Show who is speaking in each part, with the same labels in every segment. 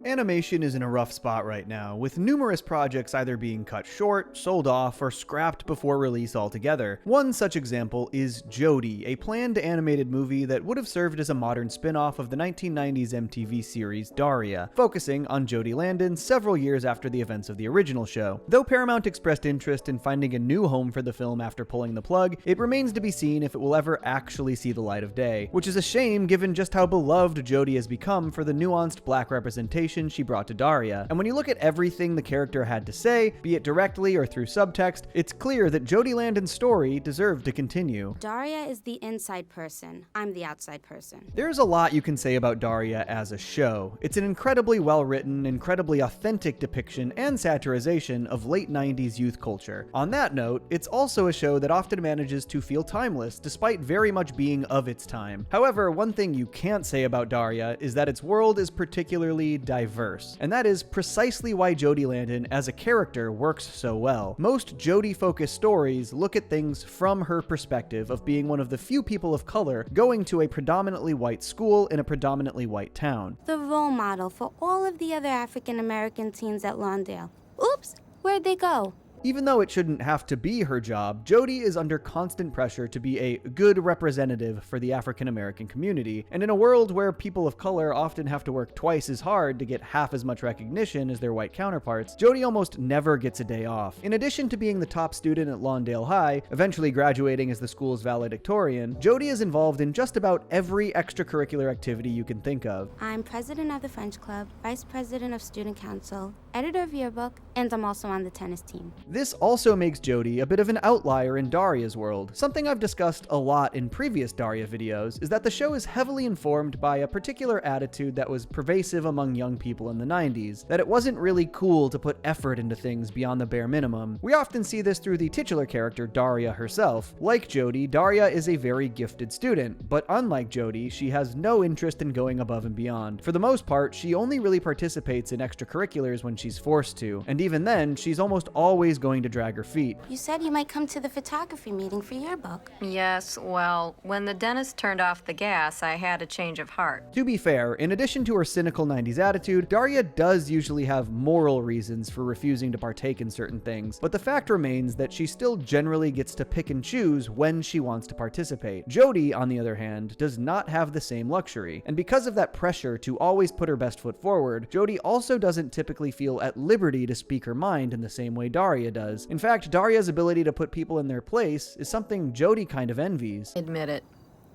Speaker 1: Animation is in a rough spot right now, with numerous projects either being cut short, sold off, or scrapped before release altogether. One such example is Jodie, a planned animated movie that would have served as a modern spin-off of the 1990s MTV series Daria, focusing on Jodie Landon several years after the events of the original show. Though Paramount expressed interest in finding a new home for the film after pulling the plug, it remains to be seen if it will ever actually see the light of day, which is a shame given just how beloved Jodie has become for the nuanced black representation she brought to Daria. And when you look at everything the character had to say, be it directly or through subtext, it's clear that Jodie Landon's story deserved to continue.
Speaker 2: Daria is the inside person. I'm the outside person.
Speaker 1: There's a lot you can say about Daria as a show. It's an incredibly well-written, incredibly authentic depiction and satirization of late 90s youth culture. On that note, it's also a show that often manages to feel timeless, despite very much being of its time. However, one thing you can't say about Daria is that its world is particularly diverse, and that is precisely why Jodie Landon as a character works so well. Most Jodie-focused stories look at things from her perspective of being one of the few people of color going to a predominantly white school in a predominantly white town.
Speaker 2: The role model for all of the other African American teens at Lawndale. Oops, where'd they go?
Speaker 1: Even though it shouldn't have to be her job, Jodie is under constant pressure to be a good representative for the African American community, and in a world where people of color often have to work twice as hard to get half as much recognition as their white counterparts, Jodie almost never gets a day off. In addition to being the top student at Lawndale High, eventually graduating as the school's valedictorian, Jodie is involved in just about every extracurricular activity you can think of.
Speaker 2: I'm president of the French Club, vice president of student council, editor of yearbook, and I'm also on the tennis team.
Speaker 1: This also makes Jodie a bit of an outlier in Daria's world. Something I've discussed a lot in previous Daria videos is that the show is heavily informed by a particular attitude that was pervasive among young people in the 90s, that it wasn't really cool to put effort into things beyond the bare minimum. We often see this through the titular character Daria herself. Like Jodie, Daria is a very gifted student, but unlike Jodie, she has no interest in going above and beyond. For the most part, she only really participates in extracurriculars when she's forced to, and even then, she's almost always going to drag her feet.
Speaker 2: You said you might come to the photography meeting for yearbook.
Speaker 3: Yes, well, when the dentist turned off the gas, I had a change of heart.
Speaker 1: To be fair, in addition to her cynical 90s attitude, Daria does usually have moral reasons for refusing to partake in certain things, but the fact remains that she still generally gets to pick and choose when she wants to participate. Jodie, on the other hand, does not have the same luxury, and because of that pressure to always put her best foot forward, Jodie also doesn't typically feel at liberty to speak her mind in the same way Daria does. In fact, Daria's ability to put people in their place is something Jodie kind of envies.
Speaker 3: Admit it.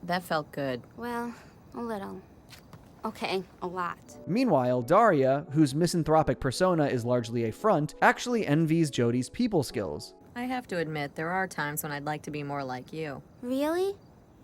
Speaker 3: That felt good.
Speaker 2: Well, a little. Okay, a lot.
Speaker 1: Meanwhile, Daria, whose misanthropic persona is largely a front, actually envies Jodie's people skills.
Speaker 3: I have to admit, there are times when I'd like to be more like you.
Speaker 2: Really?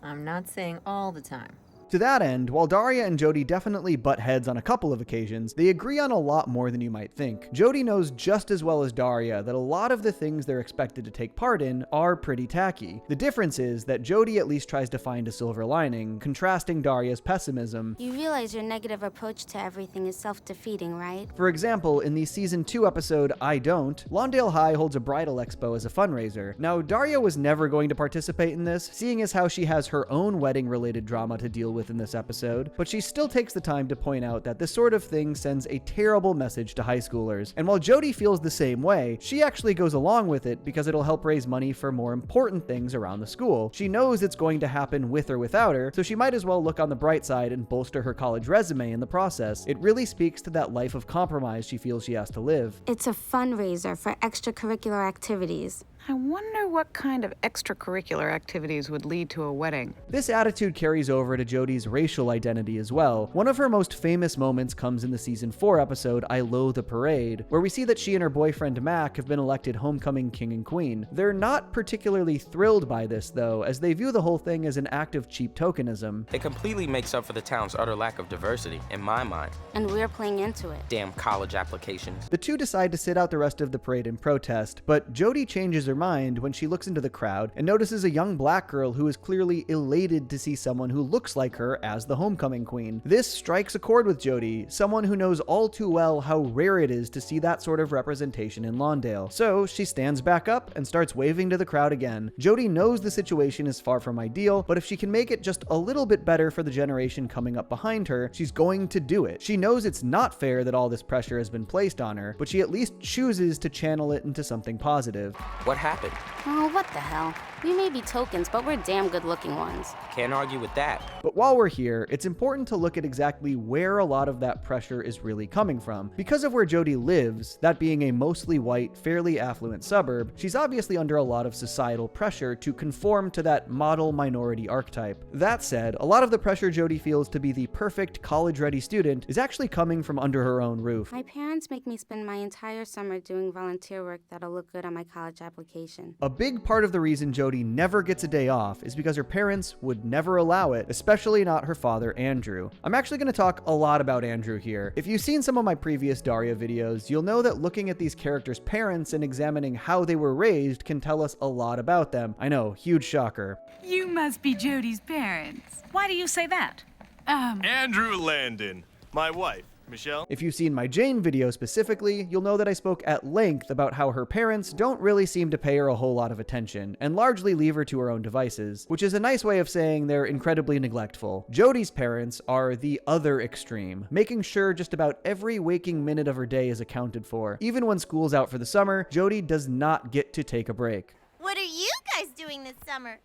Speaker 3: I'm not saying all the time.
Speaker 1: To that end, while Daria and Jodie definitely butt heads on a couple of occasions, they agree on a lot more than you might think. Jodie knows just as well as Daria that a lot of the things they're expected to take part in are pretty tacky. The difference is that Jodie at least tries to find a silver lining, contrasting Daria's pessimism.
Speaker 2: You realize your negative approach to everything is self-defeating, right?
Speaker 1: For example, in the season 2 episode, I Don't, Lawndale High holds a bridal expo as a fundraiser. Now, Daria was never going to participate in this, seeing as how she has her own wedding-related drama to deal with in this episode, but she still takes the time to point out that this sort of thing sends a terrible message to high schoolers. And while Jodie feels the same way, she actually goes along with it because it'll help raise money for more important things around the school. She knows it's going to happen with or without her, so she might as well look on the bright side and bolster her college resume in the process. It really speaks to that life of compromise she feels she has to live.
Speaker 2: It's a fundraiser for extracurricular activities.
Speaker 4: I wonder what kind of extracurricular activities would lead to a wedding.
Speaker 1: This attitude carries over to Jodie's racial identity as well. One of her most famous moments comes in the season 4 episode, I Loathe the Parade, where we see that she and her boyfriend Mac have been elected homecoming king and queen. They're not particularly thrilled by this though, as they view the whole thing as an act of cheap tokenism.
Speaker 5: It completely makes up for the town's utter lack of diversity, in my mind.
Speaker 2: And we're playing into it.
Speaker 5: Damn college applications.
Speaker 1: The two decide to sit out the rest of the parade in protest, but Jodie changes her mind when she looks into the crowd and notices a young black girl who is clearly elated to see someone who looks like her as the homecoming queen. This strikes a chord with Jodie, someone who knows all too well how rare it is to see that sort of representation in Lawndale. So she stands back up and starts waving to the crowd again. Jodie knows the situation is far from ideal, but if she can make it just a little bit better for the generation coming up behind her, she's going to do it. She knows it's not fair that all this pressure has been placed on her, but she at least chooses to channel it into something positive.
Speaker 5: What happened?
Speaker 2: Oh, what the hell? We may be tokens, but we're damn good-looking ones.
Speaker 5: Can't argue with that.
Speaker 1: But while we're here, it's important to look at exactly where a lot of that pressure is really coming from. Because of where Jodie lives, that being a mostly white, fairly affluent suburb, she's obviously under a lot of societal pressure to conform to that model minority archetype. That said, a lot of the pressure Jodie feels to be the perfect college-ready student is actually coming from under her own roof.
Speaker 2: My parents make me spend my entire summer doing volunteer work that'll look good on my college application.
Speaker 1: A big part of the reason Jodie never gets a day off is because her parents would never allow it, especially not her father, Andrew. I'm actually going to talk a lot about Andrew here. If you've seen some of my previous Daria videos, you'll know that looking at these characters' parents and examining how they were raised can tell us a lot about them. I know, huge shocker.
Speaker 6: You must be Jodie's parents. Why do you say that?
Speaker 7: Andrew Landon, my wife. Michelle?
Speaker 1: If you've seen my Jane video specifically, you'll know that I spoke at length about how her parents don't really seem to pay her a whole lot of attention, and largely leave her to her own devices, which is a nice way of saying they're incredibly neglectful. Jodie's parents are the other extreme, making sure just about every waking minute of her day is accounted for. Even when school's out for the summer, Jodie does not get to take a break.
Speaker 8: What are you guys doing this summer?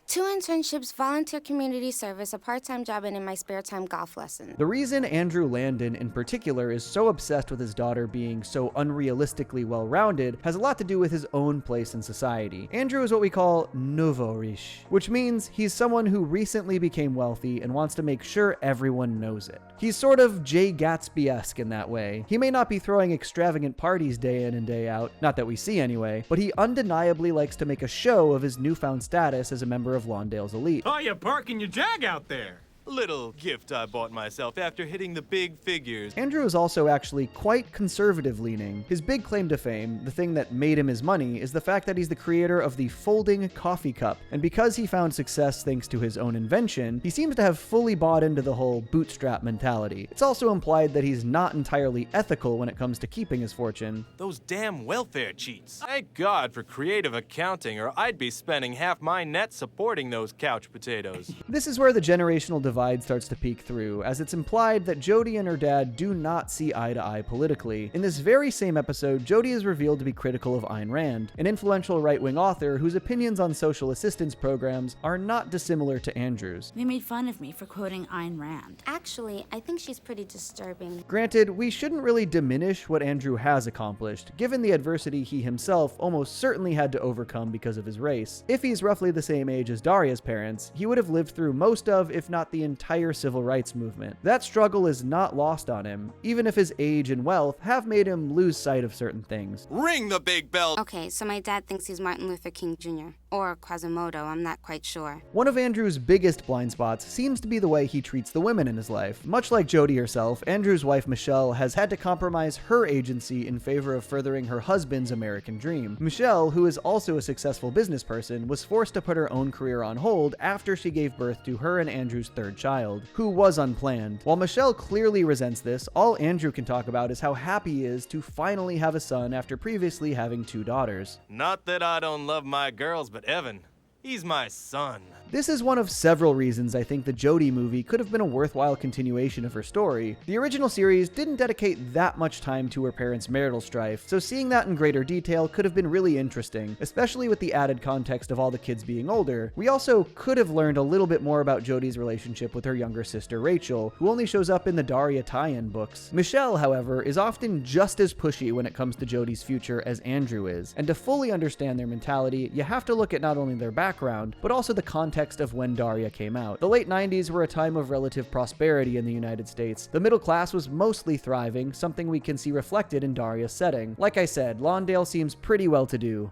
Speaker 2: 2 internships, volunteer community service, a part-time job, and in my spare time, golf lessons.
Speaker 1: The reason Andrew Landon in particular is so obsessed with his daughter being so unrealistically well-rounded has a lot to do with his own place in society. Andrew is what we call nouveau riche, which means he's someone who recently became wealthy and wants to make sure everyone knows it. He's sort of Jay Gatsby-esque in that way. He may not be throwing extravagant parties day in and day out, not that we see anyway, but he undeniably likes to make a show of his newfound status as a member of Lawndale's elite.
Speaker 9: Oh, you're parking your Jag out there.
Speaker 7: Little gift I bought myself after hitting the big figures.
Speaker 1: Andrew is also actually quite conservative-leaning. His big claim to fame, the thing that made him his money, is the fact that he's the creator of the folding coffee cup. And because he found success thanks to his own invention, he seems to have fully bought into the whole bootstrap mentality. It's also implied that he's not entirely ethical when it comes to keeping his fortune.
Speaker 7: Those damn welfare cheats. Thank God for creative accounting, or I'd be spending half my net supporting those couch potatoes.
Speaker 1: This is where the generational divide starts to peek through, as it's implied that Jodie and her dad do not see eye to eye politically. In this very same episode, Jodie is revealed to be critical of Ayn Rand, an influential right-wing author whose opinions on social assistance programs are not dissimilar to Andrew's.
Speaker 6: They made fun of me for quoting Ayn Rand.
Speaker 2: Actually, I think she's pretty disturbing.
Speaker 1: Granted, we shouldn't really diminish what Andrew has accomplished, given the adversity he himself almost certainly had to overcome because of his race. If he's roughly the same age as Daria's parents, he would have lived through most of, if not the entire civil rights movement. That struggle is not lost on him, even if his age and wealth have made him lose sight of certain things.
Speaker 7: Ring the big bell!
Speaker 2: Okay, so my dad thinks he's Martin Luther King Jr. Or Quasimodo, I'm not quite sure.
Speaker 1: One of Andrew's biggest blind spots seems to be the way he treats the women in his life. Much like Jodie herself, Andrew's wife Michelle has had to compromise her agency in favor of furthering her husband's American dream. Michelle, who is also a successful business person, was forced to put her own career on hold after she gave birth to her and Andrew's third child, who was unplanned. While Michelle clearly resents this, all Andrew can talk about is how happy he is to finally have a son after previously having 2 daughters.
Speaker 7: Not that I don't love my girls, but Evan, he's my son.
Speaker 1: This is one of several reasons I think the Jodie movie could have been a worthwhile continuation of her story. The original series didn't dedicate that much time to her parents' marital strife, so seeing that in greater detail could have been really interesting, especially with the added context of all the kids being older. We also could have learned a little bit more about Jodie's relationship with her younger sister Rachel, who only shows up in the Daria tie-in books. Michelle, however, is often just as pushy when it comes to Jodie's future as Andrew is, and to fully understand their mentality, you have to look at not only their background, but also the context of when Daria came out. The late 90s were a time of relative prosperity in the United States. The middle class was mostly thriving, something we can see reflected in Daria's setting. Like I said, Lawndale seems pretty well-to-do.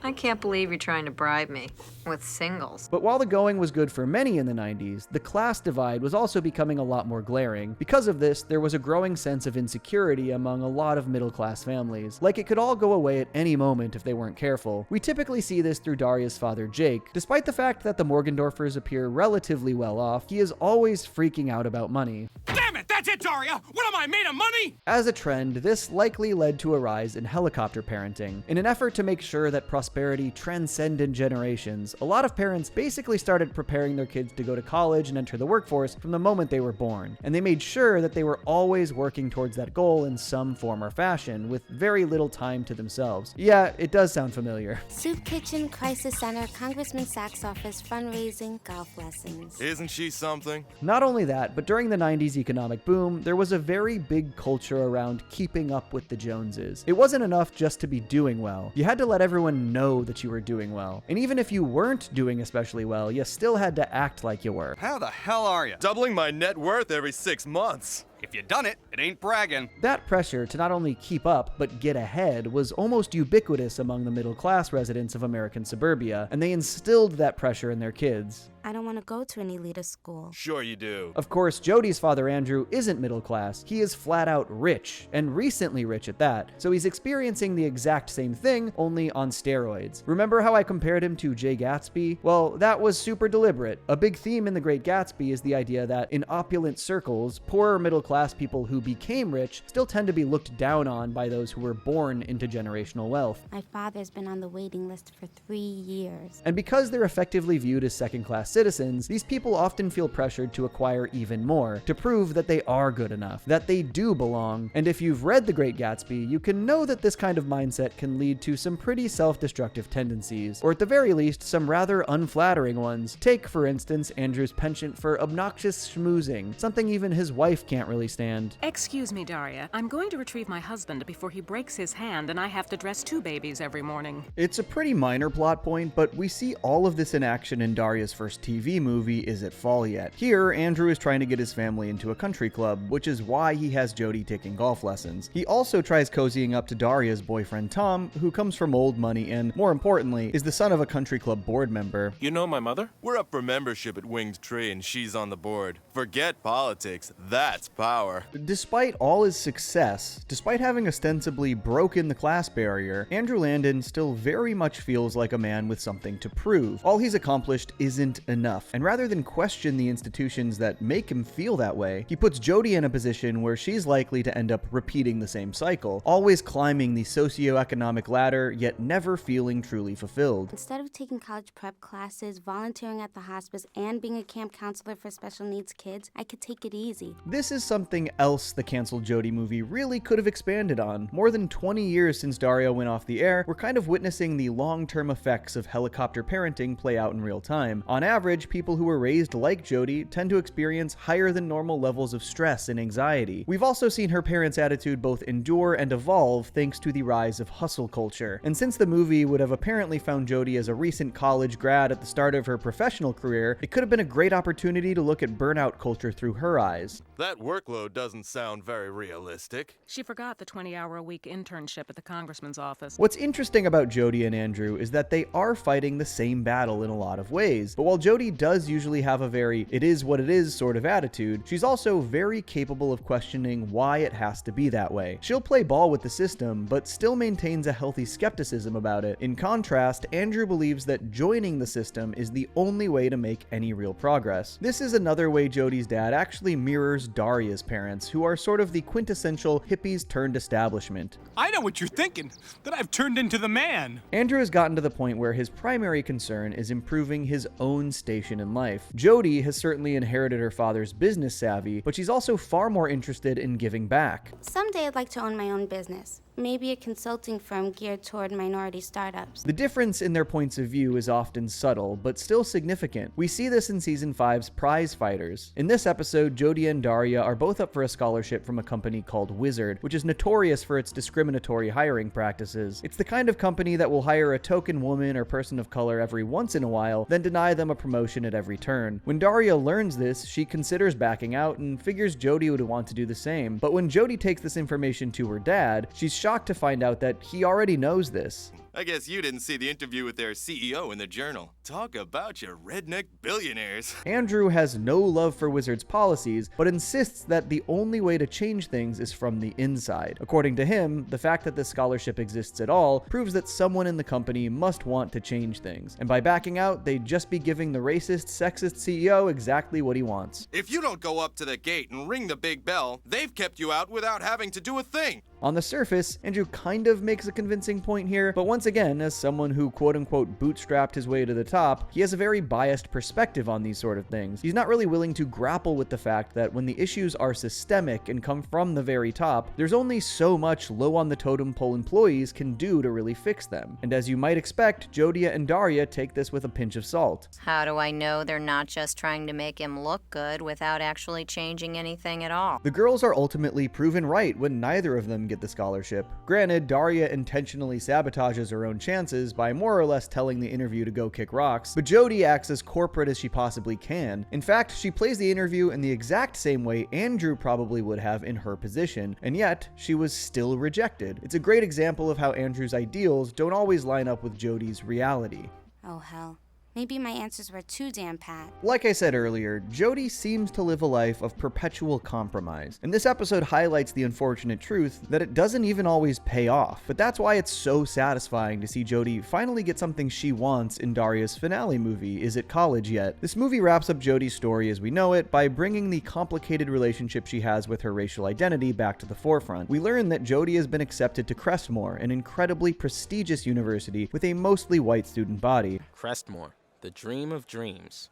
Speaker 3: I can't believe you're trying to bribe me with singles.
Speaker 1: But while the going was good for many in the 90s, the class divide was also becoming a lot more glaring. Because of this, there was a growing sense of insecurity among a lot of middle-class families. Like it could all go away at any moment if they weren't careful. We typically see this through Daria's father, Jake. Despite the fact that the Morgendorfers appear relatively well off, he is always freaking out about money.
Speaker 9: Damn it! That's it, Daria! What am I, made of money?
Speaker 1: As a trend, this likely led to a rise in helicopter parenting. In an effort to make sure that prosperity transcended generations, a lot of parents basically started preparing their kids to go to college and enter the workforce from the moment they were born. And they made sure that they were always working towards that goal in some form or fashion, with very little time to themselves. Yeah, it does sound familiar.
Speaker 2: Soup kitchen, crisis center, Congressman Sachs office, fundraising, golf lessons.
Speaker 7: Isn't she something?
Speaker 1: Not only that, but during the 90s economic boom, there was a very big culture around keeping up with the Joneses. It wasn't enough just to be doing well. You had to let everyone know that you were doing well. And even if you weren't doing especially well, you still had to act like you were.
Speaker 9: How the hell are you?
Speaker 7: Doubling my net worth every 6 months.
Speaker 9: If you done it, it ain't bragging.
Speaker 1: That pressure to not only keep up, but get ahead was almost ubiquitous among the middle-class residents of American suburbia, and they instilled that pressure in their kids.
Speaker 2: I don't want to go to an elitist school.
Speaker 7: Sure you do.
Speaker 1: Of course, Jodie's father Andrew isn't middle class. He is flat out rich, and recently rich at that, so he's experiencing the exact same thing, only on steroids. Remember how I compared him to Jay Gatsby? Well, that was super deliberate. A big theme in The Great Gatsby is the idea that in opulent circles, poorer middle-class people who became rich still tend to be looked down on by those who were born into generational wealth.
Speaker 2: My father's been on the waiting list for 3 years.
Speaker 1: And because they're effectively viewed as second-class citizens, these people often feel pressured to acquire even more, to prove that they are good enough, that they do belong. And if you've read The Great Gatsby, you can know that this kind of mindset can lead to some pretty self-destructive tendencies, or at the very least, some rather unflattering ones. Take, for instance, Andrew's penchant for obnoxious schmoozing, something even his wife can't really stand.
Speaker 6: Excuse me, Daria. I'm going to retrieve my husband before he breaks his hand and I have to dress 2 babies every morning.
Speaker 1: It's a pretty minor plot point, but we see all of this in action in Daria's first TV movie, Is It Fall Yet? Here, Andrew is trying to get his family into a country club, which is why he has Jodie taking golf lessons. He also tries cozying up to Daria's boyfriend Tom, who comes from old money and, more importantly, is the son of a country club board member.
Speaker 7: You know my mother? We're up for membership at Winged Tree and she's on the board. Forget politics, that's power.
Speaker 1: Despite all his success, despite having ostensibly broken the class barrier, Andrew Landon still very much feels like a man with something to prove. All he's accomplished isn't enough, and rather than question the institutions that make him feel that way, he puts Jodie in a position where she's likely to end up repeating the same cycle, always climbing the socioeconomic ladder, yet never feeling truly fulfilled.
Speaker 2: Instead of taking college prep classes, volunteering at the hospice, and being a camp counselor for special needs kids, I could take it easy.
Speaker 1: This is something else the canceled Jodie movie really could have expanded on. More than 20 years since Daria went off the air, we're kind of witnessing the long-term effects of helicopter parenting play out in real time. On average, people who were raised like Jodie tend to experience higher than normal levels of stress and anxiety. We've also seen her parents' attitude both endure and evolve thanks to the rise of hustle culture. And since the movie would have apparently found Jodie as a recent college grad at the start of her professional career, it could have been a great opportunity to look at burnout culture through her eyes.
Speaker 7: That workload doesn't sound very realistic.
Speaker 6: She forgot the 20-hour-a-week internship at the congressman's office.
Speaker 1: What's interesting about Jodie and Andrew is that they are fighting the same battle in a lot of ways. But while Jodie does usually have a very it is what it is sort of attitude, she's also very capable of questioning why it has to be that way. She'll play ball with the system, but still maintains a healthy skepticism about it. In contrast, Andrew believes that joining the system is the only way to make any real progress. This is another way Jodie's dad actually mirrors Daria's parents, who are sort of the quintessential hippies turned establishment.
Speaker 9: I know what you're thinking, that I've turned into the man.
Speaker 1: Andrew has gotten to the point where his primary concern is improving his own station in life. Jodie has certainly inherited her father's business savvy, but she's also far more interested in giving back.
Speaker 2: Someday I'd like to own my own business. Maybe a consulting firm geared toward minority startups.
Speaker 1: The difference in their points of view is often subtle, but still significant. We see this in Season 5's Prize Fighters. In this episode, Jodie and Daria are both up for a scholarship from a company called Wizard, which is notorious for its discriminatory hiring practices. It's the kind of company that will hire a token woman or person of color every once in a while, then deny them a promotion at every turn. When Daria learns this, she considers backing out and figures Jodie would want to do the same. But when Jodie takes this information to her dad, she's shocked to find out that he already knows this.
Speaker 7: I guess you didn't see the interview with their CEO in the Journal. Talk about your redneck billionaires.
Speaker 1: Andrew has no love for Wizards' policies, but insists that the only way to change things is from the inside. According to him, the fact that this scholarship exists at all proves that someone in the company must want to change things. And by backing out, they'd just be giving the racist, sexist CEO exactly what he wants.
Speaker 7: If you don't go up to the gate and ring the big bell, they've kept you out without having to do a thing.
Speaker 1: On the surface, Andrew kind of makes a convincing point here, but once again, as someone who quote-unquote bootstrapped his way to the top, he has a very biased perspective on these sort of things. He's not really willing to grapple with the fact that when the issues are systemic and come from the very top, there's only so much low on the totem pole employees can do to really fix them. And as you might expect, Jodie and Daria take this with a pinch of salt.
Speaker 3: How do I know they're not just trying to make him look good without actually changing anything at all?
Speaker 1: The girls are ultimately proven right when neither of them get the scholarship. Granted, Daria intentionally sabotages her own chances by more or less telling the interview to go kick rocks, but Jodie acts as corporate as she possibly can. In fact, she plays the interview in the exact same way Andrew probably would have in her position, and yet she was still rejected. It's a great example of how Andrew's ideals don't always line up with Jodie's reality.
Speaker 2: Oh, hell. Maybe my answers were too damn pat.
Speaker 1: Like I said earlier, Jodie seems to live a life of perpetual compromise, and this episode highlights the unfortunate truth that it doesn't even always pay off. But that's why it's so satisfying to see Jodie finally get something she wants in Daria's finale movie, Is It College Yet? This movie wraps up Jodie's story as we know it by bringing the complicated relationship she has with her racial identity back to the forefront. We learn that Jodie has been accepted to Crestmore, an incredibly prestigious university with a mostly white student body.
Speaker 5: Crestmore, the dream of dreams.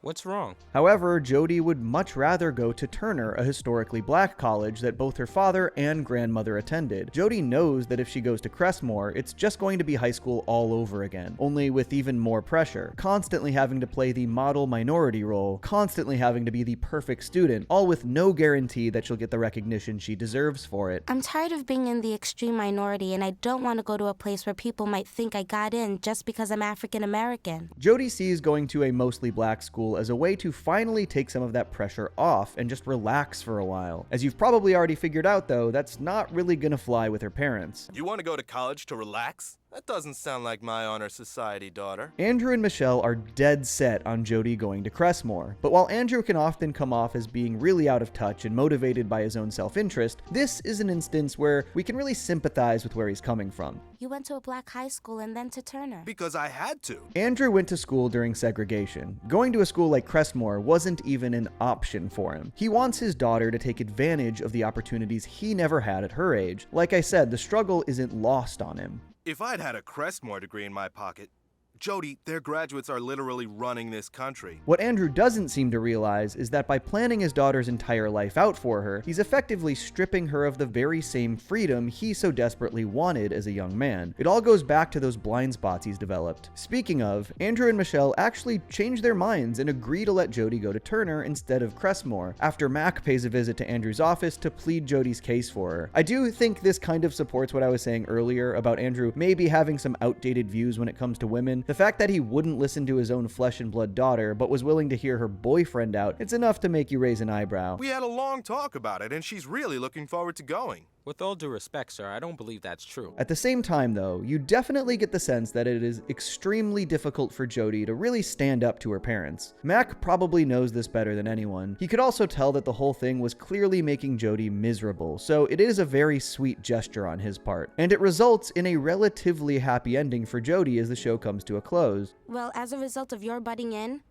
Speaker 5: What's wrong?
Speaker 1: However, Jodie would much rather go to Turner, a historically black college that both her father and grandmother attended. Jodie knows that if she goes to Crestmore, it's just going to be high school all over again, only with even more pressure, constantly having to play the model minority role, constantly having to be the perfect student, all with no guarantee that she'll get the recognition she deserves for it.
Speaker 2: I'm tired of being in the extreme minority, and I don't want to go to a place where people might think I got in just because I'm African American.
Speaker 1: Jodie sees going to a mostly black school as a way to finally take some of that pressure off and just relax for a while. As you've probably already figured out though, that's not really gonna fly with her parents.
Speaker 7: You want to go to college to relax? That doesn't sound like my honor society daughter.
Speaker 1: Andrew and Michelle are dead set on Jodie going to Crestmore, but while Andrew can often come off as being really out of touch and motivated by his own self-interest, this is an instance where we can really sympathize with where he's coming from.
Speaker 2: You went to a black high school and then to Turner.
Speaker 7: Because I had to.
Speaker 1: Andrew went to school during segregation. Going to a school like Crestmore wasn't even an option for him. He wants his daughter to take advantage of the opportunities he never had at her age. Like I said, the struggle isn't lost on him.
Speaker 7: If I'd had a Crestmore degree in my pocket, Jodie, their graduates are literally running this country.
Speaker 1: What Andrew doesn't seem to realize is that by planning his daughter's entire life out for her, he's effectively stripping her of the very same freedom he so desperately wanted as a young man. It all goes back to those blind spots he's developed. Speaking of, Andrew and Michelle actually change their minds and agree to let Jodie go to Turner instead of Crestmore, after Mac pays a visit to Andrew's office to plead Jodie's case for her. I do think this kind of supports what I was saying earlier about Andrew maybe having some outdated views when it comes to women. The fact that he wouldn't listen to his own flesh and blood daughter, but was willing to hear her boyfriend out, it's enough to make you raise an eyebrow.
Speaker 7: We had a long talk about it, and she's really looking forward to going.
Speaker 5: With all due respect, sir, I don't believe that's true.
Speaker 1: At the same time, though, you definitely get the sense that it is extremely difficult for Jodie to really stand up to her parents. Mac probably knows this better than anyone. He could also tell that the whole thing was clearly making Jodie miserable, so it is a very sweet gesture on his part. And it results in a relatively happy ending for Jodie as the show comes to a close.
Speaker 2: Well, as a result of your butting in,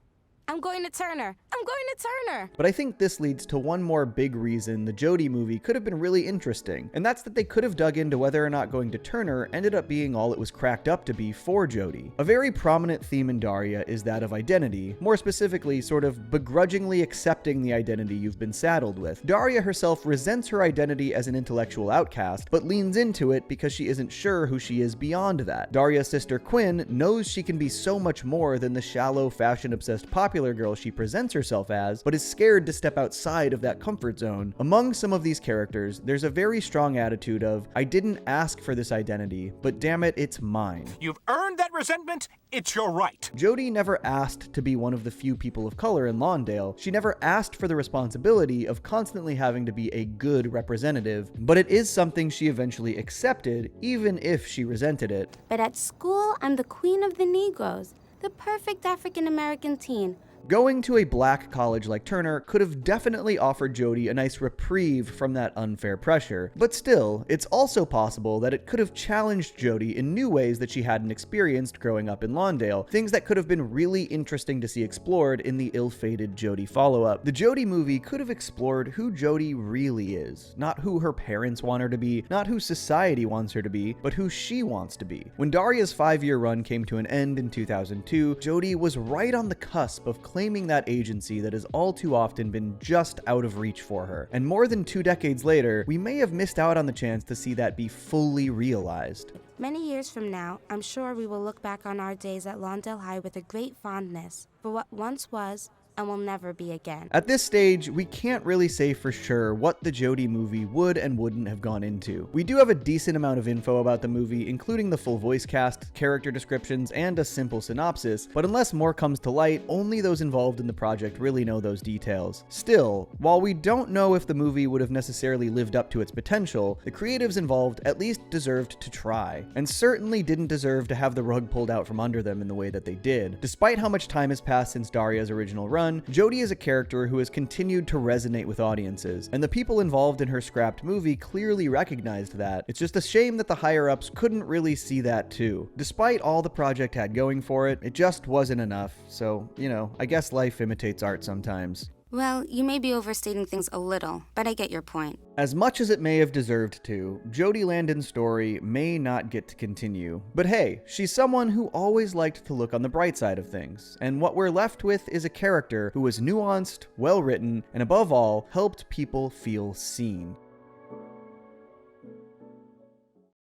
Speaker 2: I'm going to Turner. I'm going to Turner.
Speaker 1: But I think this leads to one more big reason the Jodie movie could have been really interesting, and that's that they could have dug into whether or not going to Turner ended up being all it was cracked up to be for Jodie. A very prominent theme in Daria is that of identity, more specifically sort of begrudgingly accepting the identity you've been saddled with. Daria herself resents her identity as an intellectual outcast, but leans into it because she isn't sure who she is beyond that. Daria's sister Quinn knows she can be so much more than the shallow, fashion-obsessed pop popular girl she presents herself as, but is scared to step outside of that comfort zone. Among some of these characters, there's a very strong attitude of, I didn't ask for this identity, but damn it, it's mine.
Speaker 9: You've earned that resentment. It's your right.
Speaker 1: Jodie never asked to be one of the few people of color in Lawndale. She never asked for the responsibility of constantly having to be a good representative, but it is something she eventually accepted, even if she resented it.
Speaker 2: But at school, I'm the queen of the Negroes, the perfect African-American teen.
Speaker 1: Going to a black college like Turner could have definitely offered Jodie a nice reprieve from that unfair pressure, but still, it's also possible that it could have challenged Jodie in new ways that she hadn't experienced growing up in Lawndale, things that could have been really interesting to see explored in the ill-fated Jodie follow-up. The Jodie movie could have explored who Jodie really is, not who her parents want her to be, not who society wants her to be, but who she wants to be. When Daria's 5-year run came to an end in 2002, Jodie was right on the cusp of claiming that agency that has all too often been just out of reach for her. And more than 2 decades later, we may have missed out on the chance to see that be fully realized.
Speaker 2: Many years from now, I'm sure we will look back on our days at Lawndale High with a great fondness for what once was and will never be again.
Speaker 1: At this stage, we can't really say for sure what the Jodie movie would and wouldn't have gone into. We do have a decent amount of info about the movie, including the full voice cast, character descriptions, and a simple synopsis, but unless more comes to light, only those involved in the project really know those details. Still, while we don't know if the movie would have necessarily lived up to its potential, the creatives involved at least deserved to try, and certainly didn't deserve to have the rug pulled out from under them in the way that they did. Despite how much time has passed since Daria's original run, Jodie is a character who has continued to resonate with audiences, and the people involved in her scrapped movie clearly recognized that. It's just a shame that the higher-ups couldn't really see that too. Despite all the project had going for it, it just wasn't enough, so, you know, I guess life imitates art sometimes.
Speaker 2: Well, you may be overstating things a little, but I get your point.
Speaker 1: As much as it may have deserved to, Jodie Landon's story may not get to continue. But hey, she's someone who always liked to look on the bright side of things, and what we're left with is a character who was nuanced, well-written, and above all, helped people feel seen.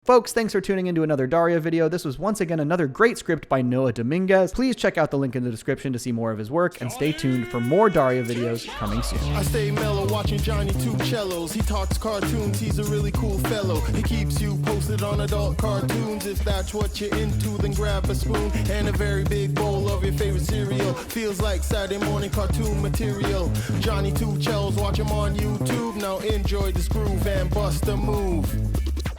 Speaker 1: Folks, thanks for tuning into another Daria video. This was once again another great script by Noah Dominguez. Please check out the link in the description to see more of his work, and stay tuned for more Daria videos coming soon.
Speaker 10: I stay mellow watching Johnny two cellos. He talks cartoons, he's a really cool fellow. He keeps you posted on adult cartoons. If that's what you're into, then grab a spoon and a very big bowl of your favorite cereal. Feels like Saturday morning cartoon material. Johnny two cellos, watch him on YouTube. Now enjoy this groove and bust a move.